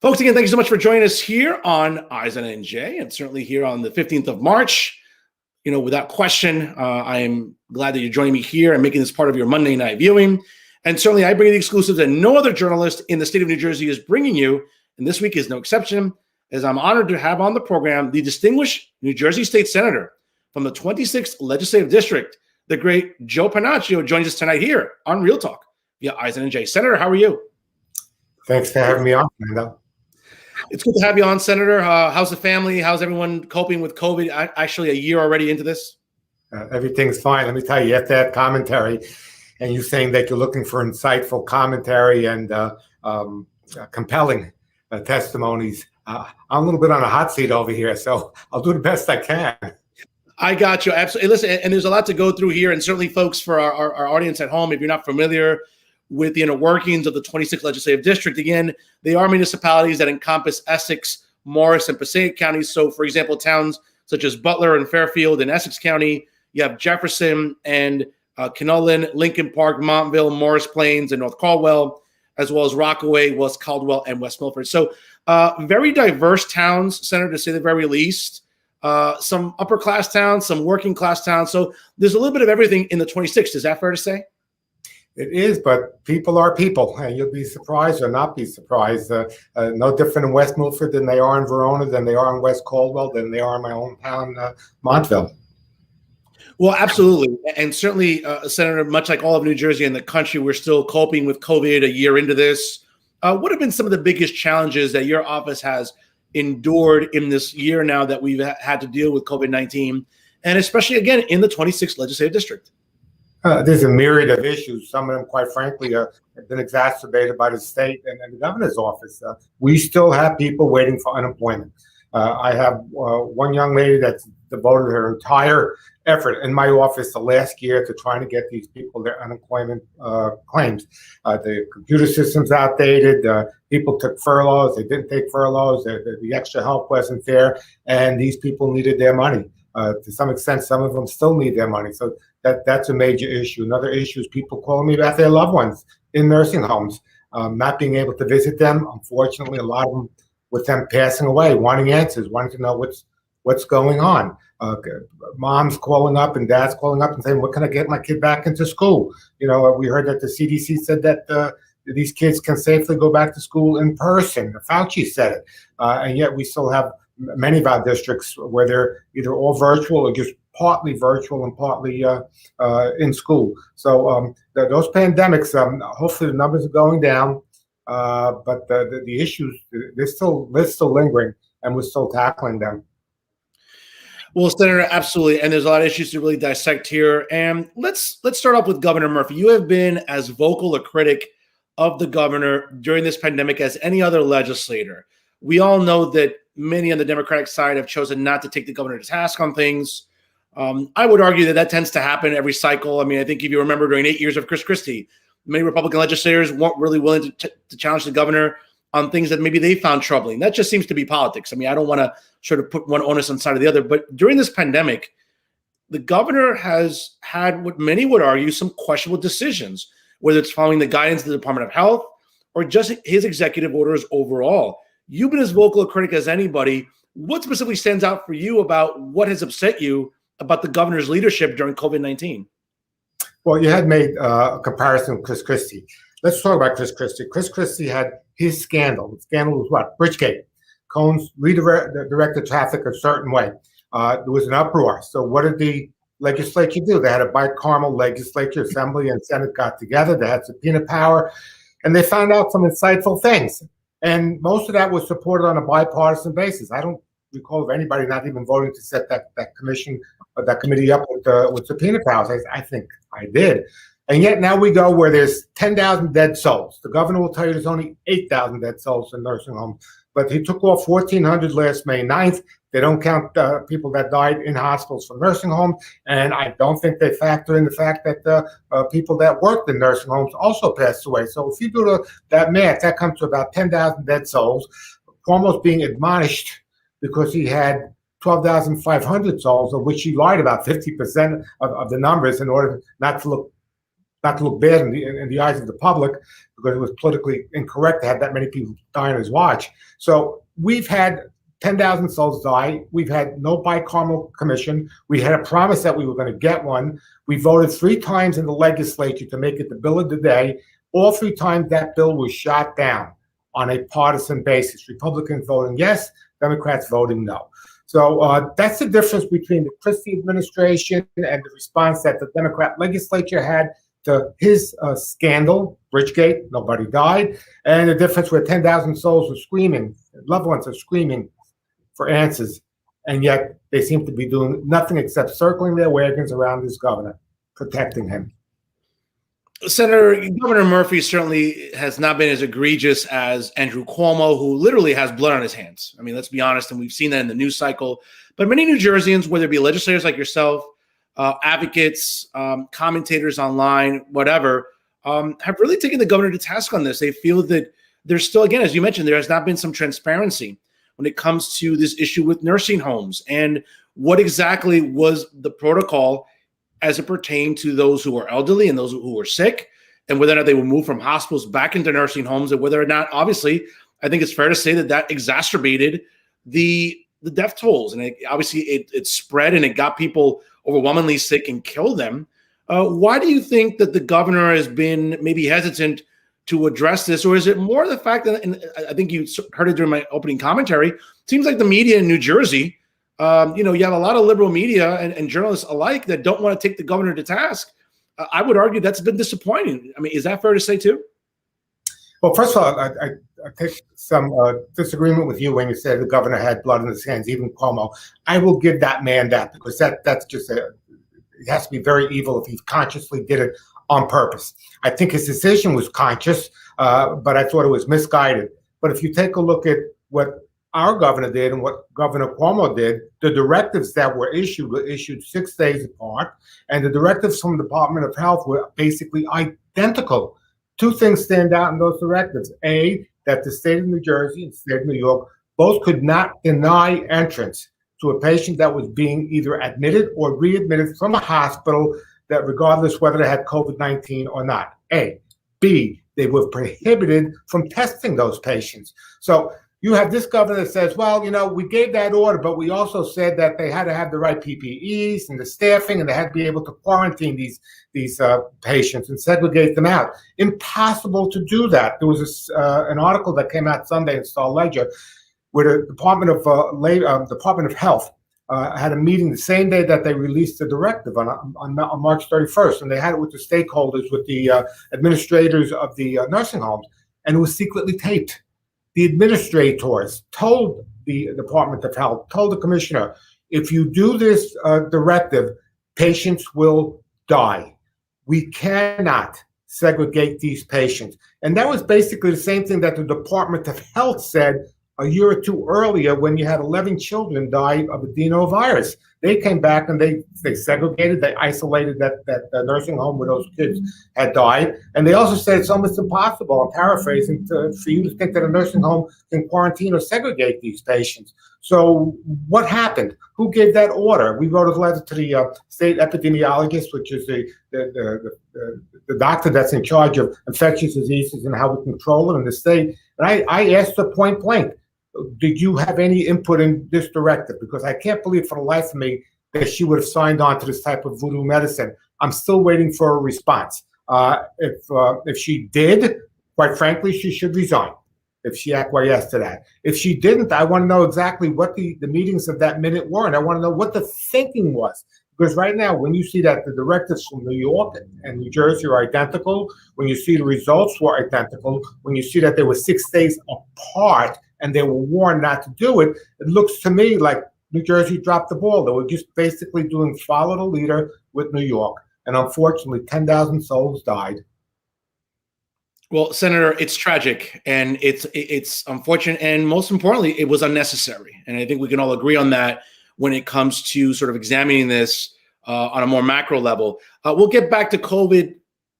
Folks, again, thank you so much for joining us here on Eyes on NJ, and certainly here on the 15th of March. Without question, I am glad that you're joining me here and making this part of your Monday night viewing. And certainly I bring you the exclusives that no other journalist in the state of New Jersey is bringing you. And this week is no exception, as I'm honored to have on the program the distinguished New Jersey State Senator from the 26th Legislative District, the great Joe Pennacchio, joins us tonight here on Real Talk via Eyes on NJ. Senator, how are you? Thanks for having me on, Fernando. It's good to have you on, Senator. How's the family? How's everyone coping with COVID? Actually, a year already into this? Everything's fine. Let me tell you, after that commentary, and you saying that you're looking for insightful commentary and compelling testimonies, I'm a little bit on a hot seat over here, so I'll do the best I can. I got you. Absolutely. Listen, and there's a lot to go through here, and certainly, folks, for our audience at home, if you're not familiar with the inner workings of the 26th Legislative District. Again, they are municipalities that encompass Essex, Morris, and Passaic counties. So, for example, towns such as Butler and Fairfield in Essex County, you have Jefferson and Canolin, Lincoln Park, Montville, Morris Plains, and North Caldwell, as well as Rockaway, West Caldwell, and West Milford. So very diverse towns, Senator, to say the very least. Some upper class towns, some working class towns. So there's a little bit of everything in the 26th. Is that fair to say? It is, but people are people, and you'll be surprised or not be surprised. No different in West Milford than they are in Verona, than they are in West Caldwell, than they are in my hometown, Montville. Well, absolutely. And certainly, Senator, much like all of New Jersey and the country, we're still coping with COVID a year into this. What have been some of the biggest challenges that your office has endured in this year now that we've had to deal with COVID-19, and especially, again, in the 26th Legislative District? There's a myriad of issues. Some of them, quite frankly, have been exacerbated by the state and the governor's office. We still have people waiting for unemployment. I have one young lady that's devoted her entire effort in my office the last year to trying to get these people their unemployment claims. The computer system's outdated. People took furloughs. They didn't take furloughs. The extra help wasn't there, and these people needed their money. To some extent, some of them still need their money. So that's a major issue. Another issue is people calling me about their loved ones in nursing homes, not being able to visit them. Unfortunately, a lot of them with them passing away, wanting answers, wanting to know what's going on. Moms calling up and dads calling up and saying, "What can I get my kid back into school?" We heard that the CDC said that these kids can safely go back to school in person. Fauci said it, and yet we still have many of our districts where they're either all virtual or just partly virtual and partly in school. So those pandemics, hopefully the numbers are going down, but the issues, they're still lingering, and we're still tackling them. Well, Senator, absolutely, and there's a lot of issues to really dissect here. And let's start off with Governor Murphy. You have been as vocal a critic of the governor during this pandemic as any other legislator. We all know that many on the Democratic side have chosen not to take the governor to task on things. I would argue that tends to happen every cycle. I mean, I think if you remember during 8 years of Chris Christie, many Republican legislators weren't really willing to challenge the governor on things that maybe they found troubling. That just seems to be politics. I mean, I don't want to sort of put one onus on the side of the other, but during this pandemic, the governor has had what many would argue some questionable decisions, whether it's following the guidance of the Department of Health or just his executive orders overall. You've been as vocal a critic as anybody. What specifically stands out for you about what has upset you about the governor's leadership during COVID-19? Well, you had made a comparison with Chris Christie. Let's talk about Chris Christie. Chris Christie had his scandal. The scandal was what? Bridgegate. Cohen's redirected traffic a certain way. There was an uproar. So what did the legislature do? They had a bicameral legislature, Assembly and Senate got together. They had subpoena power, and they found out some insightful things. And most of that was supported on a bipartisan basis. I don't recall of anybody not even voting to set that commission or that committee up with subpoena powers. I think I did. And yet now we go where there's 10,000 dead souls. The governor will tell you there's only 8,000 dead souls in nursing homes. But he took off 1,400 last May 9th. They don't count people that died in hospitals from nursing homes. And I don't think they factor in the fact that people that worked in nursing homes also passed away. So if you do that math, that comes to about 10,000 dead souls. Cuomo's being admonished because he had 12,500 souls, of which he lied about 50% of the numbers in order not to look not to look bad in the eyes of the public, because it was politically incorrect to have that many people die on his watch. So we've had 10,000 souls die. We've had no bicameral commission. We had a promise that we were going to get one. We voted 3 times in the legislature to make it the bill of the day. All 3 times that bill was shot down on a partisan basis. Republicans voting yes, Democrats voting no. So that's the difference between the Christie administration and the response that the Democrat legislature had to his scandal, Bridgegate, nobody died, and the difference where 10,000 souls are screaming, loved ones are screaming for answers, and yet they seem to be doing nothing except circling their wagons around this governor, protecting him. Senator, Governor Murphy certainly has not been as egregious as Andrew Cuomo, who literally has blood on his hands. I mean, let's be honest, and we've seen that in the news cycle. But many New Jerseyans, whether it be legislators like yourself, advocates, commentators online, whatever, have really taken the governor to task on this. They feel that there's still, again, as you mentioned, there has not been some transparency when it comes to this issue with nursing homes and what exactly was the protocol as it pertained to those who are elderly and those who are sick, and whether or not they were moved from hospitals back into nursing homes, and whether or not, obviously, I think it's fair to say that that exacerbated the death tolls. And it spread and it got people overwhelmingly sick and killed them. Why do you think that the governor has been maybe hesitant to address this? Or is it more the fact that, and I think you heard it during my opening commentary, it seems like the media in New Jersey, you have a lot of liberal media and journalists alike that don't want to take the governor to task. I would argue that's been disappointing. I mean, is that fair to say too? Well, first of all, I take some disagreement with you when you said the governor had blood in his hands, even Cuomo. I will give that man that, because that's just it has to be very evil if he consciously did it on purpose. I think his decision was conscious, but I thought it was misguided. But if you take a look at what our governor did and what Governor Cuomo did, the directives that were issued 6 days apart, and the directives from the Department of Health were basically identical. 2 things stand out in those directives. A, that the state of New Jersey and the state of New York both could not deny entrance to a patient that was being either admitted or readmitted from a hospital, that regardless whether they had COVID-19 or not. A. B, they were prohibited from testing those patients. So you have this governor that says, well, we gave that order, but we also said that they had to have the right PPEs and the staffing, and they had to be able to quarantine these patients and segregate them out. Impossible to do that. There was an article that came out Sunday in Star Ledger where the Department of Health had a meeting the same day that they released the directive on March 31st, and they had it with the stakeholders, with the administrators of the nursing homes, and it was secretly taped. The administrators told the Department of Health, told the commissioner, if you do this directive, patients will die. We cannot segregate these patients. And that was basically the same thing that the Department of Health said a year or 2 earlier when you had 11 children die of adenovirus. They came back and they segregated, they isolated that nursing home where those kids had died. And they also said it's almost impossible, I'm paraphrasing, for you to think that a nursing home can quarantine or segregate these patients. So what happened? Who gave that order? We wrote a letter to the state epidemiologist, which is the doctor that's in charge of infectious diseases and how we control it in the state. And I asked her point blank, did you have any input in this directive? Because I can't believe for the life of me that she would have signed on to this type of voodoo medicine. I'm still waiting for a response. If she did, quite frankly, she should resign if she acquiesced to that. If she didn't, I want to know exactly what the meetings of that minute were, and I want to know what the thinking was. Because right now, when you see that the directives from New York and New Jersey are identical, when you see the results were identical, when you see that they were 6 days apart and they were warned not to do it, it looks to me like New Jersey dropped the ball. They were just basically doing follow the leader with New York. And unfortunately, 10,000 souls died. Well, Senator, it's tragic and it's unfortunate. And most importantly, it was unnecessary. And I think we can all agree on that when it comes to sort of examining this on a more macro level. We'll get back to COVID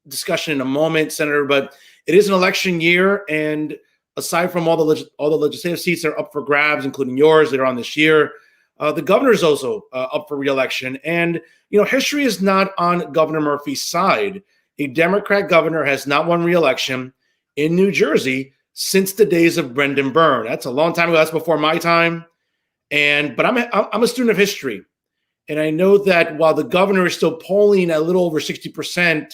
discussion in a moment, Senator, but it is an election year. And aside from all the legislative seats that are up for grabs, including yours later on this year, the governor is also up for re-election. And, history is not on Governor Murphy's side. a Democrat governor has not won re-election in New Jersey since the days of Brendan Byrne. That's a long time ago. That's before my time. But I'm a student of history. And I know that while the governor is still polling a little over 60%,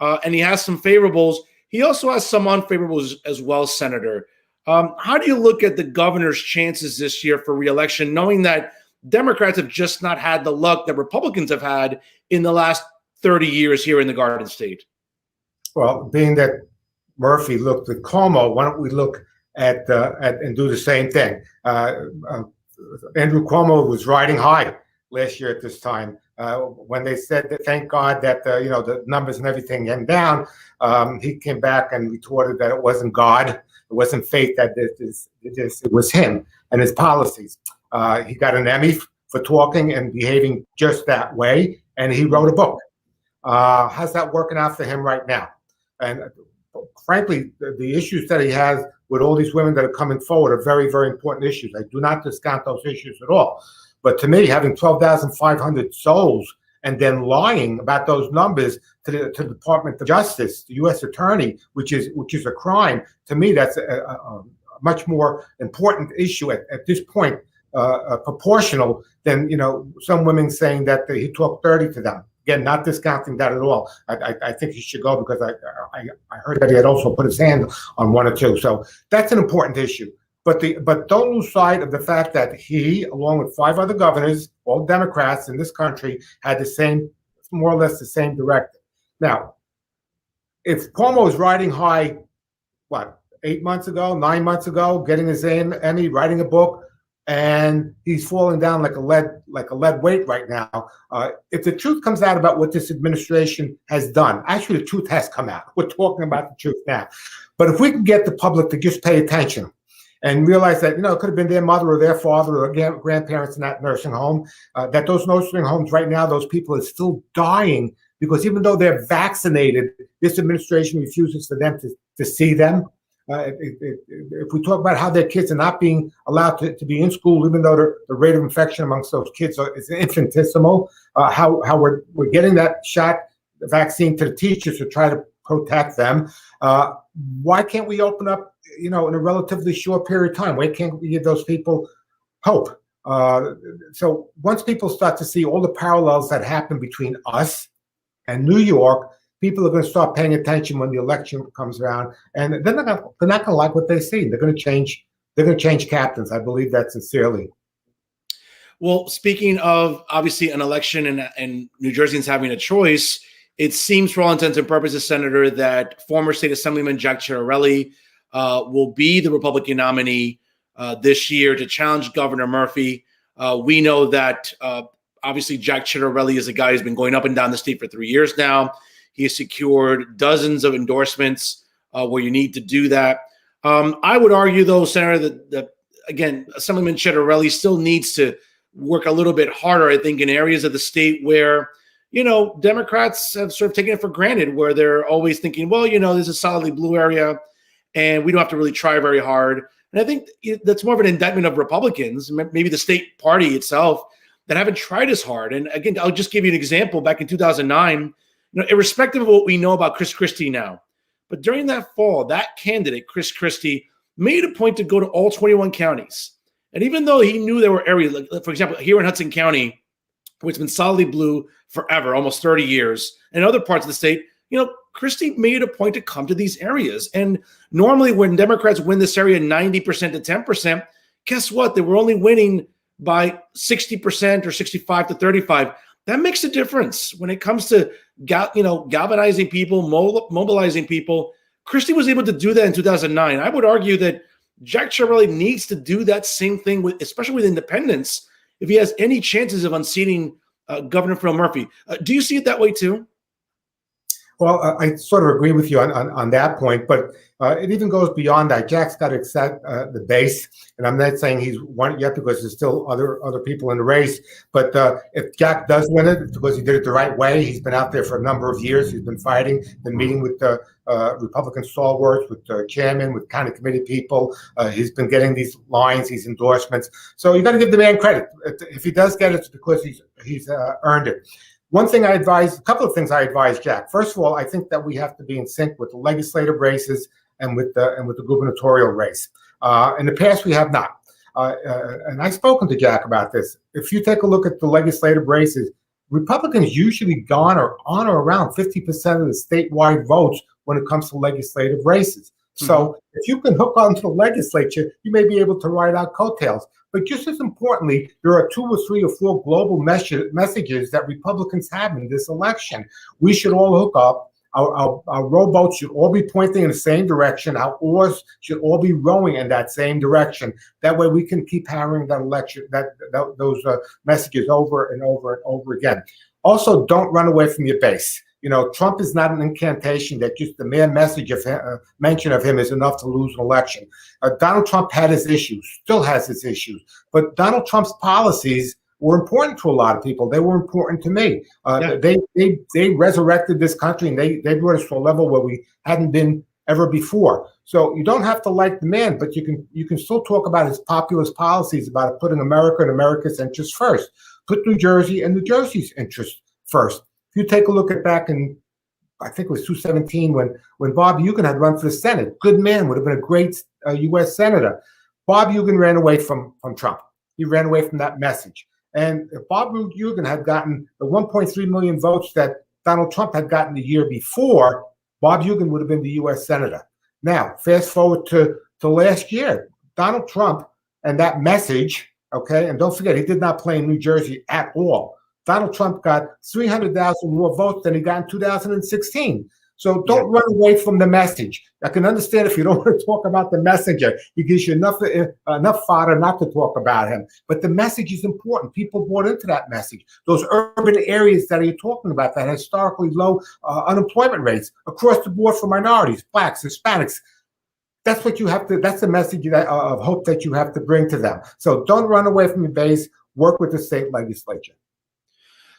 and he has some favorables, he also has some unfavorables as well, Senator. How do you look at the governor's chances this year for re-election, knowing that Democrats have just not had the luck that Republicans have had in the last 30 years here in the Garden State? Well, being that Murphy looked at Cuomo, why don't we look at and do the same thing? Andrew Cuomo was riding high last year at this time when they said that thank God that the numbers and everything came down. He came back and retorted that it wasn't God, it wasn't fate, that it was him and his policies. He got an Emmy for talking and behaving just that way, and he wrote a book. How's that working out for him right now? And frankly, the issues that he has with all these women that are coming forward are very, very important issues. I do not discount those issues at all. But to me, having 12,500 souls and then lying about those numbers to the Department of Justice, the U.S. Attorney, which is a crime, to me, that's a much more important issue at this point, proportional than some women saying that he talked dirty to them. Again, not discounting that at all. I think he should go because I heard that he had also put his hand on one or two. So that's an important issue. But don't lose sight of the fact that he, along with 5 other governors, all Democrats in this country, had more or less the same directive. Now, if Cuomo was riding high, 8 months ago, 9 months ago, getting his Emmy, writing a book, and he's falling down like a lead weight right now. If the truth comes out about what this administration has done, actually the truth has come out. We're talking about the truth now. But if we can get the public to just pay attention and realize that, it could have been their mother or their father or their grandparents in that nursing home, that those nursing homes right now, those people are still dying because even though they're vaccinated, this administration refuses for them to see them. If we talk about how their kids are not being allowed to be in school, even though the rate of infection amongst those kids is infinitesimal, how we're getting that the vaccine to the teachers to try to protect them. Why can't we open up, in a relatively short period of time? Why can't we give those people hope? So once people start to see all the parallels that happen between us and New York, people are going to start paying attention when the election comes around, and they're not going to like what they see. They're going to change. They're going to change captains. I believe that sincerely. Well, speaking of obviously an election and New Jerseyans having a choice, it seems for all intents and purposes, Senator, that former State Assemblyman Jack Ciattarelli will be the Republican nominee this year to challenge Governor Murphy. We know that obviously Jack Ciattarelli is a guy who's been going up and down the state for 3 years now. He has secured dozens of endorsements where you need to do that. I would argue, though, Senator, that again, Assemblyman Ciattarelli still needs to work a little bit harder, I think, in areas of the state where, Democrats have sort of taken it for granted, where they're always thinking, well, there's a solidly blue area and we don't have to really try very hard. And I think that's more of an indictment of Republicans, maybe the state party itself, that haven't tried as hard. And again, I'll just give you an example. Back in 2009, irrespective of what we know about Chris Christie now, but during that fall, that candidate, Chris Christie, made a point to go to all 21 counties. And even though he knew there were areas, like, for example, here in Hudson County, which has been solidly blue forever, almost 30 years, and other parts of the state, Christie made a point to come to these areas. And normally when Democrats win this area 90% to 10%, guess what? They were only winning by 60% or 65 to 35. That makes a difference when it comes to galvanizing people, mobilizing people. Christie was able to do that in 2009. I would argue that Jack Ciattarelli needs to do that same thing, especially with independents, if he has any chances of unseating Governor Phil Murphy. Do you see it that way too? Well, I sort of agree with you on that point, but it even goes beyond that. Jack's got to accept the base, and I'm not saying he's won it yet because there's still other people in the race. But if Jack does win it, it's because he did it the right way. He's been out there for a number of years. He's been fighting, been meeting with Republican stalwarts, with the chairman, with county committee people. He's been getting these lines, these endorsements. So you got to give the man credit. If he does get it, it's because he's earned it. One thing I advise, a couple of things I advise, Jack. First of all, I think that we have to be in sync with the legislative races and with the gubernatorial race. In the past, we have not. And I've spoken to Jack about this. If you take a look at the legislative races, Republicans usually garner on or around 50% of the statewide votes when it comes to legislative races. So if you can hook onto the legislature, you may be able to ride out coattails. But just as importantly, there are 2 or 3 or 4 global messages that Republicans have in this election. We should all hook up. Our rowboats should all be pointing in the same direction. Our oars should all be rowing in that same direction. That way we can keep hammering those messages over and over and over again. Also, don't run away from your base. You know, Trump is not an incantation that just the mere mention of him is enough to lose an election. Donald Trump had his issues, still has his issues, but Donald Trump's policies were important to a lot of people. They were important to me. They resurrected this country, and they brought us to a level where we hadn't been ever before. So you don't have to like the man, but you can still talk about his populist policies about putting America and America's interests first. Put New Jersey and New Jersey's interests first. If you take a look at back in, I think it was 2017 when Bob Eugen had run for the Senate, good man, would have been a great U.S. senator. Bob Eugen ran away from Trump. He ran away from that message. And if Bob Eugen had gotten the 1.3 million votes that Donald Trump had gotten the year before, Bob Eugen would have been the U.S. senator. Now, fast forward to last year, Donald Trump and that message, okay, and don't forget, he did not play in New Jersey at all. Donald Trump got 300,000 more votes than he got in 2016. So don't run away from the message. I can understand if you don't want to talk about the messenger. He gives you enough fodder not to talk about him. But the message is important. People bought into that message. Those urban areas that you're talking about that have historically low unemployment rates across the board for minorities, blacks, Hispanics. That's what you have to. That's the message of hope that you have to bring to them. So don't run away from your base. Work with the state legislature.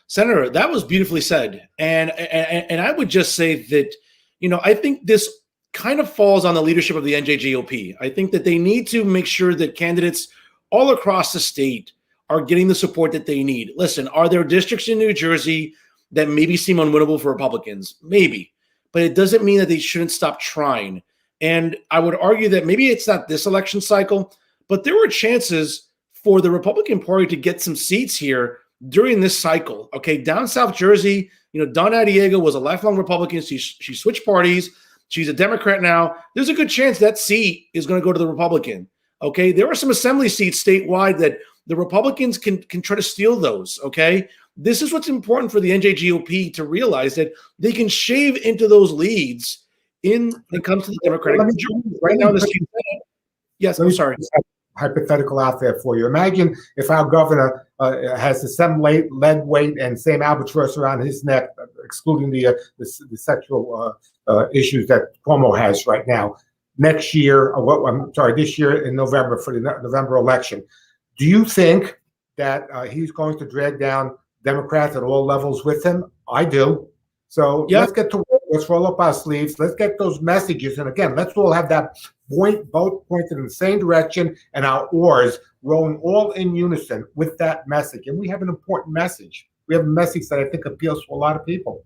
Senator, that was beautifully said. And I would just say that, you know, I think this kind of falls on the leadership of the NJGOP. I think that they need to make sure that candidates all across the state are getting the support that they need. Listen, are there districts in New Jersey that maybe seem unwinnable for Republicans? Maybe. But it doesn't mean that they shouldn't stop trying. And I would argue that maybe it's not this election cycle, but there were chances for the Republican Party to get some seats here during this cycle. Okay, down South Jersey, you know, Dawn Adiego was a lifelong Republican. She switched parties. She's a Democrat now. There's a good chance that seat is going to go to the Republican. Okay, there are some assembly seats statewide that the Republicans can try to steal those. Okay, this is what's important for the NJGOP to realize, that they can shave into those leads when it comes to the Democratic right now. Yes, I'm sorry. Hypothetical out there for you. Imagine if our governor has the same lead weight and same albatross around his neck, excluding the sexual issues that Cuomo has right now. Next year, this year in November for the November election, do you think that he's going to drag down Democrats at all levels with him? I do. So let's get to work. Let's roll up our sleeves. Let's get those messages. And again, let's all have that boat pointed in the same direction and our oars rowing all in unison with that message. And we have an important message. We have a message that I think appeals to a lot of people.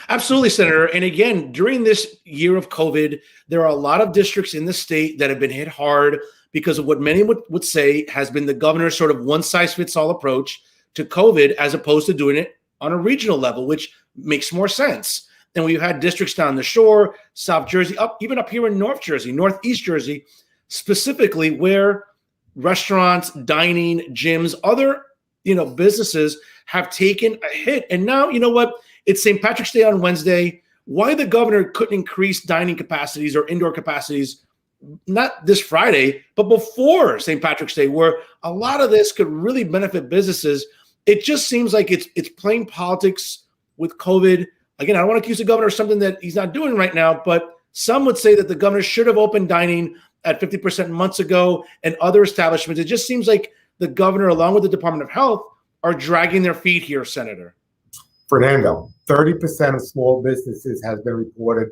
Absolutely, Senator. And again, during this year of COVID, there are a lot of districts in the state that have been hit hard because of what many would say has been the governor's sort of one-size-fits-all approach to COVID, as opposed to doing it on a regional level, which makes more sense. And we've had districts down the shore, South Jersey, even up here in North Jersey, Northeast Jersey, specifically, where restaurants, dining, gyms, other, businesses have taken a hit. And now, you know what? It's St. Patrick's Day on Wednesday. Why the governor couldn't increase dining capacities or indoor capacities, not this Friday, but before St. Patrick's Day, where a lot of this could really benefit businesses. It just seems like it's playing politics with COVID. Again, I don't want to accuse the governor of something that he's not doing right now, but some would say that the governor should have opened dining at 50% months ago and other establishments. It just seems like the governor, along with the Department of Health, are dragging their feet here, Senator. Fernando, 30% of small businesses has been reported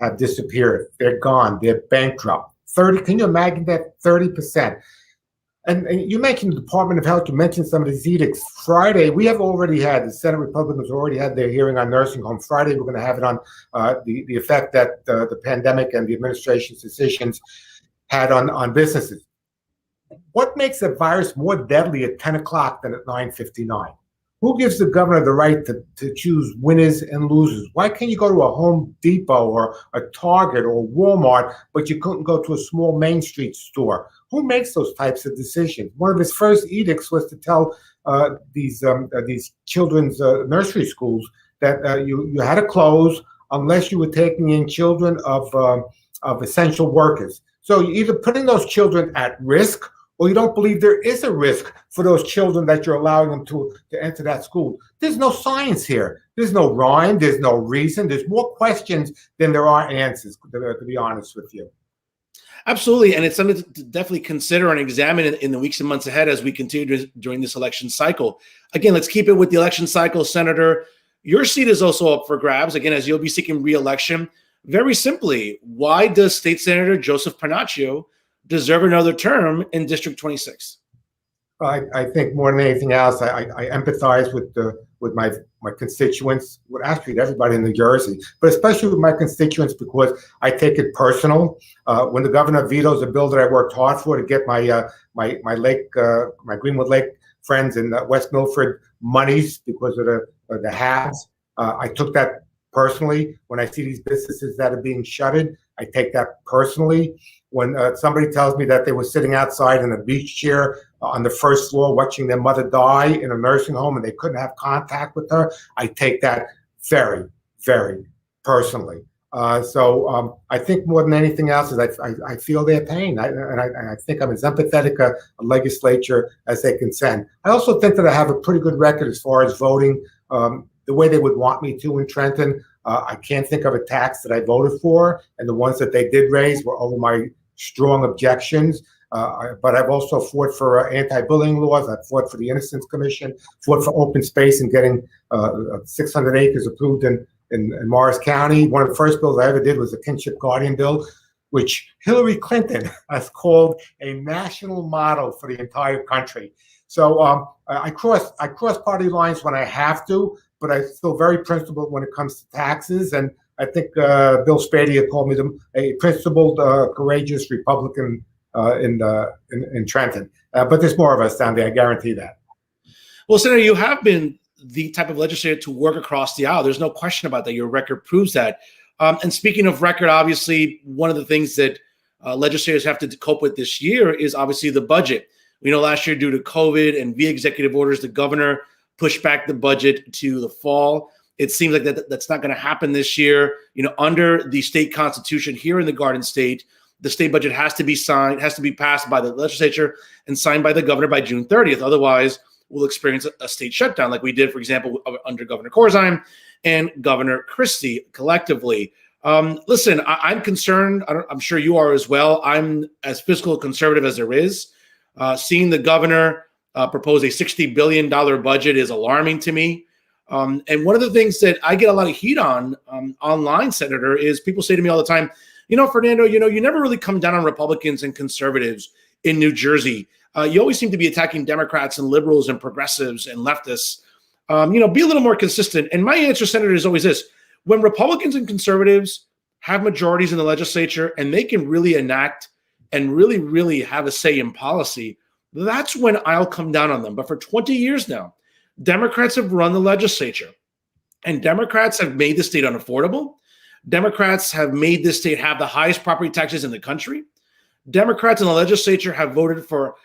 have disappeared. They're gone. They're bankrupt. Can you imagine that? 30%. And you mentioned the Department of Health. You mentioned some of these edicts. Friday, we have already had, the Senate Republicans already had their hearing on nursing homes. Friday, we're going to have it on the effect that the pandemic and the administration's decisions had on businesses. What makes a virus more deadly at 10 o'clock than at 9:59? Who gives the governor the right to choose winners and losers? Why can't you go to a Home Depot or a Target or Walmart, but you couldn't go to a small Main Street store? Who makes those types of decisions? One of his first edicts was to tell these children's nursery schools that you had to close unless you were taking in children of essential workers. So you're either putting those children at risk, or you don't believe there is a risk for those children that you're allowing them to enter that school. There's no science here. There's no rhyme. There's no reason. There's more questions than there are answers, to be honest with you. Absolutely. And it's something to definitely consider and examine in the weeks and months ahead as we continue during this election cycle. Again, let's keep it with the election cycle, Senator. Your seat is also up for grabs, again, as you'll be seeking re-election. Very simply, why does State Senator Joseph Pennacchio deserve another term in District 26? I think more than anything else, I empathize with my constituents, with actually everybody in New Jersey, but especially with my constituents because I take it personal. When the governor vetoes a bill that I worked hard for to get my Greenwood Lake friends in West Milford monies because of the haves, I took that personally. When I see these businesses that are being shuttered, I take that personally. When somebody tells me that they were sitting outside in a beach chair on the first floor watching their mother die in a nursing home and they couldn't have contact with her, I take that very, very personally. So I think more than anything else is I feel their pain, and I think I'm as empathetic a legislature as they can send. I also think that I have a pretty good record as far as voting the way they would want me to in Trenton. I can't think of a tax that I voted for, and the ones that they did raise were over my strong objections. But I've also fought for anti-bullying laws. I've fought for the Innocence Commission, fought for open space and getting 600 acres approved in Morris County. One of the first bills I ever did was a kinship guardian bill, which Hillary Clinton has called a national model for the entire country. So I cross party lines when I have to, but I'm still very principled when it comes to taxes. And I think Bill Spadea called me a principled, courageous Republican in Trenton. But there's more of us down there, I guarantee that. Well, Senator, you have been the type of legislator to work across the aisle. There's no question about that. Your record proves that. And speaking of record, obviously, one of the things that legislators have to cope with this year is obviously the budget. We know last year, due to COVID and via executive orders, the governor pushed back the budget to the fall. It seems like that's not going to happen this year. You know, under the state constitution here in the Garden State, the state budget has to be passed by the legislature and signed by the governor by June 30th. Otherwise, we'll experience a state shutdown like we did, for example, under Governor Corzine and Governor Christie collectively. Listen, I'm concerned. I'm sure you are as well. I'm as fiscal conservative as there is. Seeing the governor propose a $60 billion budget is alarming to me. And one of the things that I get a lot of heat on online, Senator, is people say to me all the time, you know, Fernando, you never really come down on Republicans and conservatives in New Jersey. You always seem to be attacking Democrats and liberals and progressives and leftists. Be a little more consistent. And my answer, Senator, is always this. When Republicans and conservatives have majorities in the legislature and they can really enact and really, really have a say in policy, that's when I'll come down on them. But for 20 years now, Democrats have run the legislature, and Democrats have made the state unaffordable. Democrats have made this state have the highest property taxes in the country. Democrats in the legislature have voted for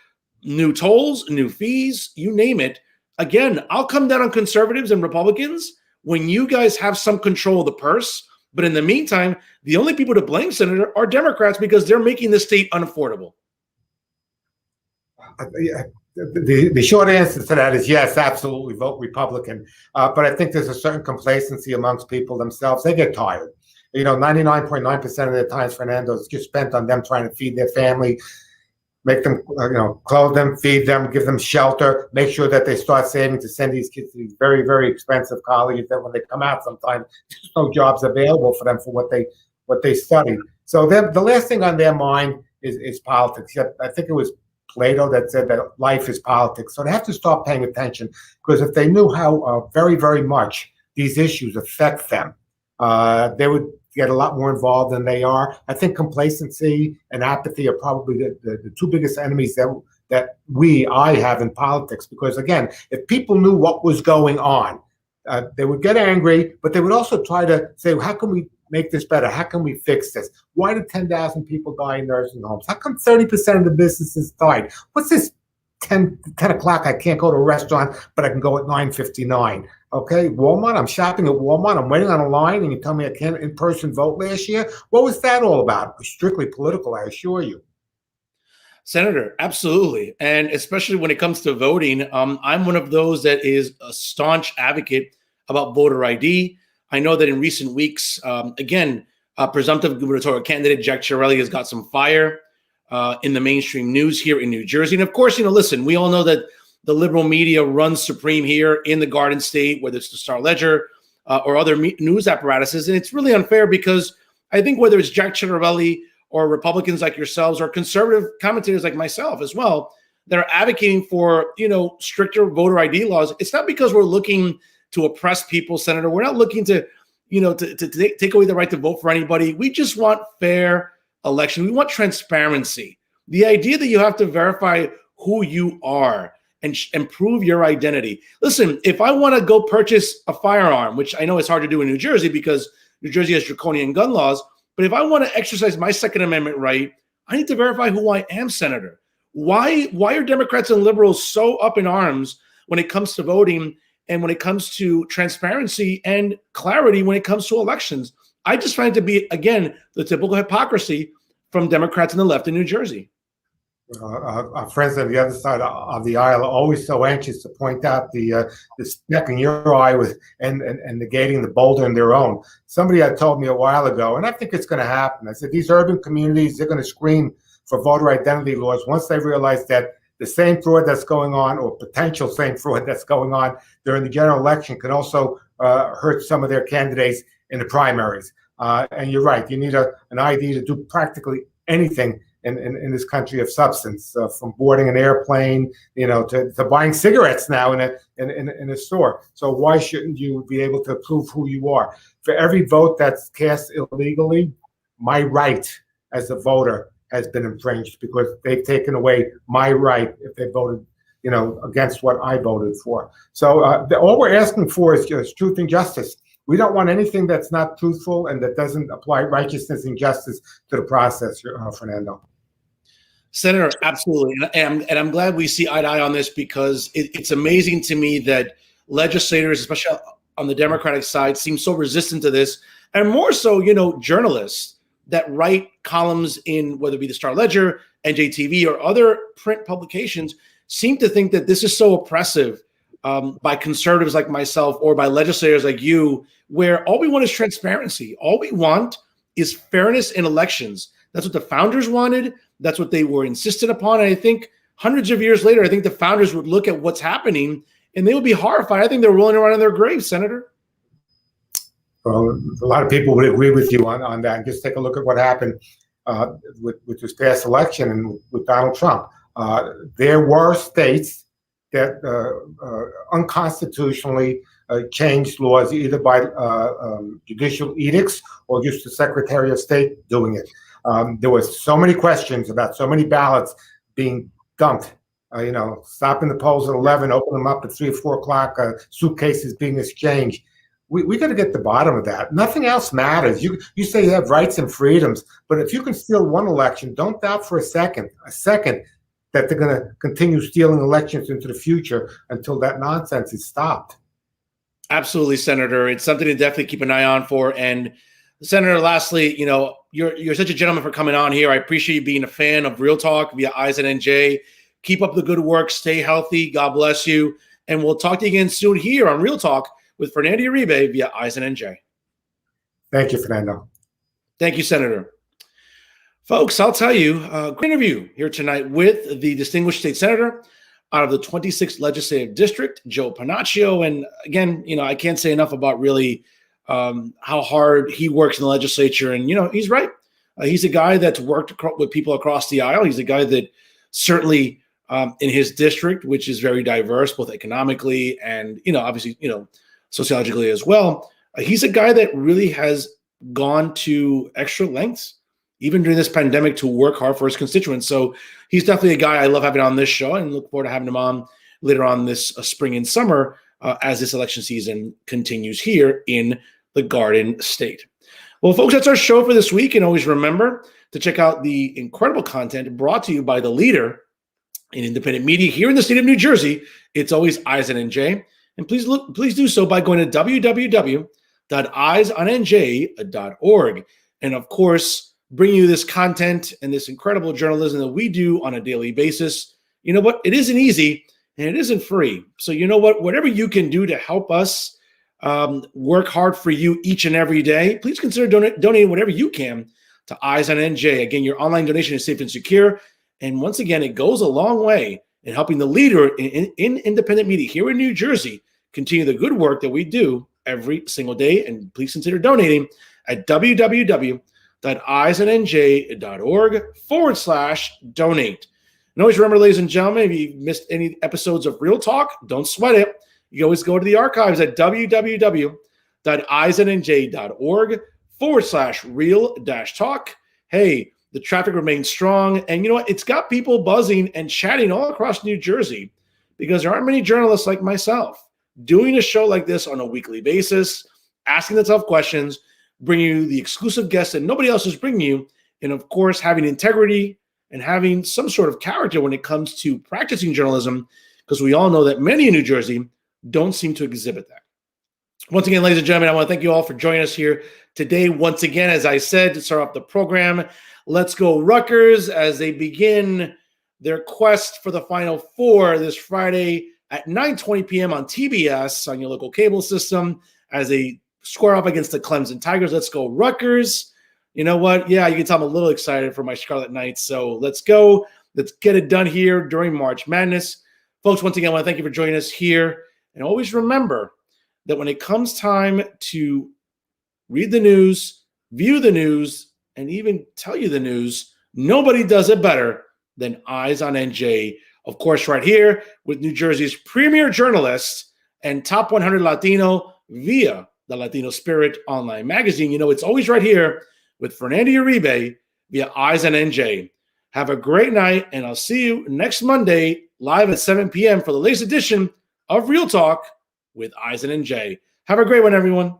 new tolls, new fees, you name it. Again, I'll come down on conservatives and Republicans when you guys have some control of the purse. But in the meantime, the only people to blame, Senator, are Democrats because they're making the state unaffordable. The short answer to that is yes, absolutely vote Republican. But I think there's a certain complacency amongst people themselves. They get tired. 99.9% of their time, Fernando, is just spent on them trying to feed their family, make them, clothe them, feed them, give them shelter, make sure that they start saving to send these kids to these very, very expensive colleges that when they come out sometimes, there's no jobs available for them for what they study. So the last thing on their mind is politics. Yet I think it was Plato that said that life is politics. So they have to start paying attention, because if they knew how very, very much these issues affect them, they would get a lot more involved than they are. I think complacency and apathy are probably the two biggest enemies that I have in politics. Because again, if people knew what was going on, they would get angry, but they would also try to say, well, how can we make this better? How can we fix this? Why did 10,000 people die in nursing homes? How come 30% of the businesses died? What's this 10 o'clock? I can't go to a restaurant, but I can go at 9:59. Okay, Walmart, I'm shopping at Walmart. I'm waiting on a line, and you tell me I can't in-person vote last year? What was that all about? It was strictly political, I assure you. Senator, absolutely. And especially when it comes to voting, I'm one of those that is a staunch advocate about voter ID. I know that in recent weeks, presumptive gubernatorial candidate Jack Ciarelli has got some fire in the mainstream news here in New Jersey. And of course, listen, we all know that the liberal media runs supreme here in the Garden State, whether it's the Star Ledger or other news apparatuses. And it's really unfair, because I think whether it's Jack Ciarelli or Republicans like yourselves or conservative commentators like myself as well, that are advocating for, stricter voter ID laws, it's not because we're looking to oppress people, Senator. We're not looking to take away the right to vote for anybody. We just want fair election. We want transparency. The idea that you have to verify who you are and prove your identity. Listen, if I want to go purchase a firearm, which I know is hard to do in New Jersey because New Jersey has draconian gun laws, but if I want to exercise my Second Amendment right, I need to verify who I am, Senator. Why are Democrats and liberals so up in arms when it comes to voting and when it comes to transparency and clarity when it comes to elections? I just find it to be, again, the typical hypocrisy from Democrats and the left in New Jersey. Our friends on the other side of the aisle are always so anxious to point out the speck in your eye and negating the boulder in their own. Somebody had told me a while ago, and I think it's going to happen. I said, these urban communities, they're going to scream for voter identity laws once they realize that the same fraud that's going on, or potential same fraud that's going on during the general election, can also hurt some of their candidates in the primaries. And you're right, you need an ID to do practically anything in this country of substance, from boarding an airplane, to buying cigarettes now in a store. So why shouldn't you be able to prove who you are? For every vote that's cast illegally, my right as a voter has been infringed, because they've taken away my right if they voted, against what I voted for. So all we're asking for is just truth and justice. We don't want anything that's not truthful and that doesn't apply righteousness and justice to the process, Fernando. Senator, absolutely. And I'm glad we see eye to eye on this, because it's amazing to me that legislators, especially on the Democratic side, seem so resistant to this, and more so, journalists that write columns in, whether it be the Star Ledger, NJTV, or other print publications, seem to think that this is so oppressive by conservatives like myself or by legislators like you, where all we want is transparency. All we want is fairness in elections. That's what the founders wanted. That's what they were insistent upon. And I think hundreds of years later, I think the founders would look at what's happening and they would be horrified. I think they're rolling around in their graves, Senator. Well, a lot of people would agree with you on that. And just take a look at what happened with this past election and with Donald Trump. There were states that unconstitutionally changed laws, either by judicial edicts or just the Secretary of State doing it. There were so many questions about so many ballots being dumped. Stopping the polls at 11, open them up at 3 or 4 o'clock, suitcases being exchanged. We got to get to the bottom of that. Nothing else matters. You say you have rights and freedoms, but if you can steal one election, don't doubt for a second that they're going to continue stealing elections into the future until that nonsense is stopped. Absolutely, Senator. It's something to definitely keep an eye on for. And Senator, lastly, you're such a gentleman for coming on here. I appreciate you being a fan of Real Talk via Eyes and NJ. Keep up the good work. Stay healthy. God bless you. And we'll talk to you again soon here on Real Talk with Fernando Uribe via Eyes and NJ. Thank you, Fernando. Thank you, Senator. Folks, I'll tell you, great interview here tonight with the distinguished state senator out of the 26th legislative district, Joe Pennacchio. And again, I can't say enough about really how hard he works in the legislature. And, he's right. He's a guy that's worked with people across the aisle. He's a guy that certainly in his district, which is very diverse, both economically and, obviously, sociologically as well. He's a guy that really has gone to extra lengths, even during this pandemic, to work hard for his constituents. So he's definitely a guy I love having on this show, and look forward to having him on later on this spring and summer as this election season continues here in the Garden State. Well, folks, that's our show for this week. And always remember to check out the incredible content brought to you by the leader in independent media here in the state of New Jersey. It's always Eyes on NJ. And please do so by going to www.eyesonnj.org. And of course, bring you this content and this incredible journalism that we do on a daily basis. You know what? It isn't easy and it isn't free. So you know what? Whatever you can do to help us work hard for you each and every day, please consider donating whatever you can to Eyes on NJ. Again, your online donation is safe and secure. And once again, it goes a long way in helping the leader in independent media here in New Jersey continue the good work that we do every single day. And please consider donating at www.eyesonnj.org/donate. And always remember, ladies and gentlemen, if you missed any episodes of Real Talk, don't sweat it. You can always go to the archives at www.eyesonnj.org/real-talk. Hey, the traffic remains strong. And you know what? It's got people buzzing and chatting all across New Jersey because there aren't many journalists like myself doing a show like this on a weekly basis, asking the tough questions, bringing you the exclusive guests that nobody else is bringing you, and of course, having integrity and having some sort of character when it comes to practicing journalism, because we all know that many in New Jersey don't seem to exhibit that. Once again, ladies and gentlemen, I want to thank you all for joining us here today. Once again, as I said, to start off the program, let's go Rutgers as they begin their quest for the Final Four this Friday at 9:20 p.m. on TBS on your local cable system as they square off against the Clemson Tigers. Let's go Rutgers. You know what? Yeah, you can tell I'm a little excited for my Scarlet Knights. So let's go. Let's get it done here during March Madness. Folks, once again, I want to thank you for joining us here. And always remember that when it comes time to read the news, view the news, and even tell you the news, nobody does it better than Eyes on NJ. Of course, right here with New Jersey's premier journalist and top 100 Latino via the Latino Spirit online magazine. You know, it's always right here with Fernando Uribe via Eyes on NJ. Have a great night, and I'll see you next Monday live at 7 p.m. for the latest edition of Real Talk with Eyes on NJ. Have a great one, everyone.